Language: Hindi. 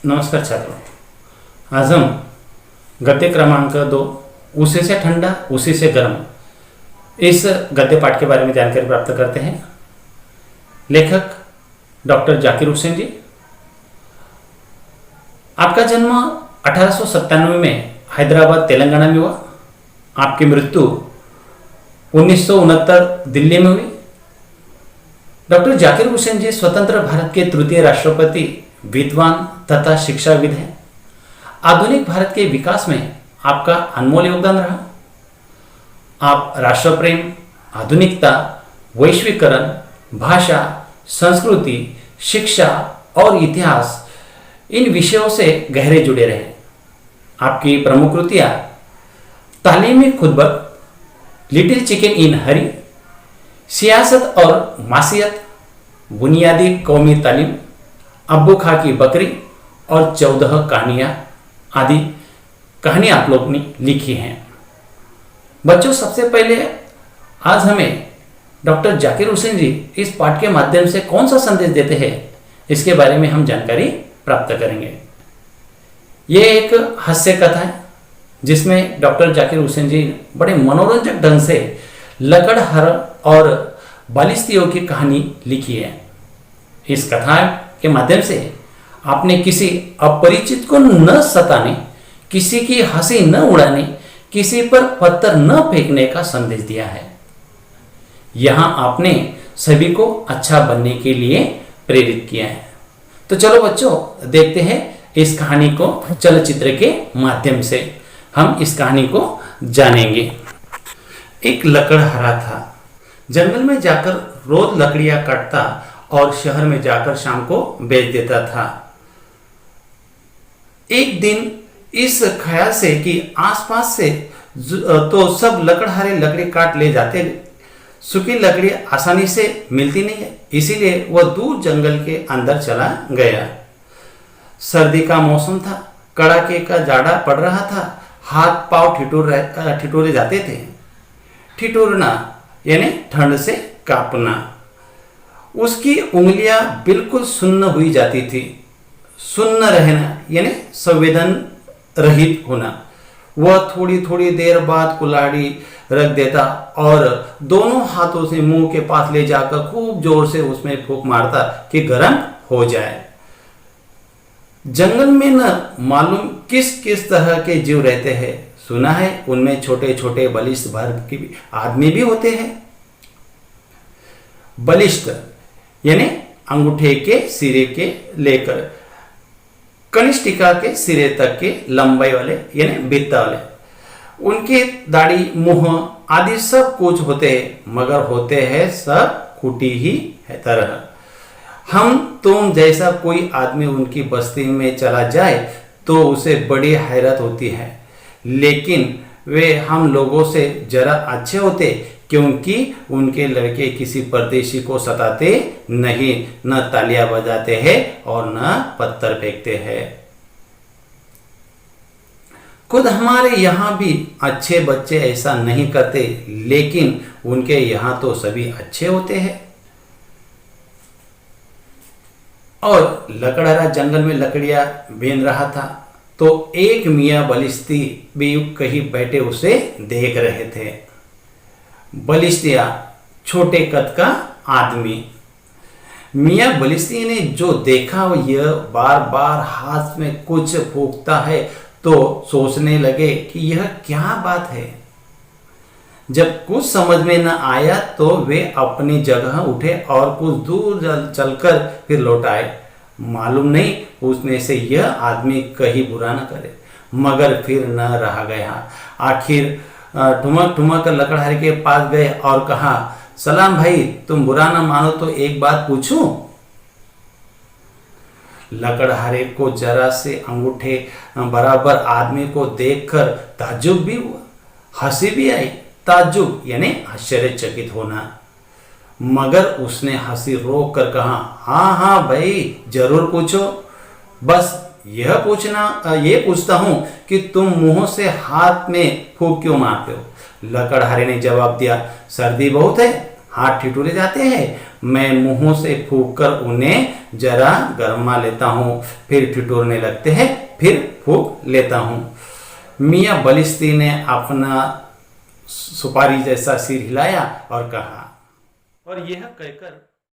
नमस्कार छात्रों, आज हम गद्य क्रमांक 2 उसी से ठंडा उसी से गर्म इस गद्य पाठ के बारे में जानकारी प्राप्त करते हैं। लेखक डॉक्टर जाकिर हुसैन जी। आपका जन्म 1897 में हैदराबाद तेलंगाना में हुआ। आपकी मृत्यु 1969 दिल्ली में हुई। डॉक्टर जाकिर हुसैन जी स्वतंत्र भारत के तृतीय राष्ट्रपति, विद्वान तथा शिक्षाविद हैं। आधुनिक भारत के विकास में आपका अनमोल योगदान रहा। आप राष्ट्र प्रेम, आधुनिकता, वैश्वीकरण, भाषा, संस्कृति, शिक्षा और इतिहास इन विषयों से गहरे जुड़े रहे। आपकी प्रमुख कृतियां तालीमी खुतबत, लिटिल चिकन इन हरी, सियासत और मासियत, बुनियादी कौमी तालीम, अब्बू खा की बकरी और 14 कहानियां आदि कहानियां आप लोग ने लिखी हैं। बच्चों, सबसे पहले आज हमें डॉक्टर जाकिर हुसैन जी इस पाठ के माध्यम से कौन सा संदेश देते हैं, इसके बारे में हम जानकारी प्राप्त करेंगे। ये एक हास्य कथा है जिसमें डॉक्टर जाकिर हुसैन जी बड़े मनोरंजक ढंग से लकड़हार और बालिस्तियों की कहानी लिखी है। इस कथा के माध्यम से आपने किसी अपरिचित को न सताने, किसी की हंसी न उड़ाने, किसी पर पत्थर न फेंकने का संदेश दिया है। यहां आपने सभी को अच्छा बनने के लिए प्रेरित किया है। तो चलो बच्चों, देखते हैं इस कहानी को चलचित्र के माध्यम से हम इस कहानी को जानेंगे। एक लकड़हारा था। जंगल में जाकर रोज लकड़ियां काटता और शहर में जाकर शाम को बेच देता था। एक दिन इस ख्याल से कि आसपास से तो सब लकड़हारे लकड़ी काट ले जाते, सूखी लकड़ी आसानी से मिलती नहीं है, इसीलिए वह दूर जंगल के अंदर चला गया। सर्दी का मौसम था, कड़ाके का जाड़ा पड़ रहा था, हाथ पांव ठिठुरे जाते थे। ठिठुरना यानी ठंड से कांपना। उसकी उंगलियां बिल्कुल सुन्न हुई जाती थी। सुन्न रहना यानी संवेदन रहित होना। वह थोड़ी थोड़ी देर बाद कुल्हाड़ी रख देता और दोनों हाथों से मुंह के पास ले जाकर खूब जोर से उसमें फूंक मारता कि गर्म हो जाए। जंगल में न मालूम किस किस तरह के जीव रहते हैं। सुना है उनमें छोटे छोटे बलिष्ठ वर्ग के आदमी भी होते हैं। बलिष्ठ यानी अंगूठे के सिरे के लेकर कनिष्ठिका के सिरे तक के लंबाई वाले यानी बित्ता वाले। उनके दाढ़ी, मुंह आदि सब कुछ होते हैं, मगर होते हैं सब खूटी ही है तरह। हम तुम जैसा कोई आदमी उनकी बस्ती में चला जाए तो उसे बड़ी हैरत होती है, लेकिन वे हम लोगों से जरा अच्छे होते, क्योंकि उनके लड़के किसी परदेशी को सताते नहीं, न तालियां बजाते हैं और न पत्थर फेंकते हैं। खुद हमारे यहाँ भी अच्छे बच्चे ऐसा नहीं करते, लेकिन उनके यहाँ तो सभी अच्छे होते हैं। और लकड़हारा जंगल में लकड़ियां बीन रहा था तो एक मियाँ बलिस्ती भी कहीं बैठे उसे देख रहे थे। बलिस्तिया छोटे कद का आदमी। मियाँ बलिस्ती ने जो देखा वो यह बार बार हाथ में कुछ फूंकता है तो सोचने लगे कि यह क्या बात है। जब कुछ समझ में न आया तो वे अपनी जगह उठे और कुछ दूर चलकर फिर लौट आए। मालूम नहीं उसमें से यह आदमी कहीं बुरा न करे, मगर फिर न रहा गया। आखिर ठुमक ठुमक लकड़हारे के पास गए और कहा, सलाम भाई, तुम बुरा न मानो तो एक बात पूछूं? लकड़हारे को जरा से अंगूठे बराबर आदमी को देखकर ताज्जुब भी हुआ, हंसी भी आई। ताज्जुब यानी आश्चर्यचकित होना। मगर उसने हंसी रोक कर कहा, हाँ हाँ भाई, जरूर पूछो। बस यह पूछता हूं कि तुम मुंह से हाथ में फूंक क्यों मारते हो? लकड़हारे ने जवाब दिया, सर्दी बहुत है, हाथ ठिठुरे जाते हैं, मैं मुंहों से फूंक कर उन्हें जरा गरमा लेता हूँ, फिर ठिठुरने लगते हैं, फिर फूंक लेता हूँ। मियाँ बलिस्ती ने अपना सुपारी जैसा सिर हिलाया और कहा, और यह कहकर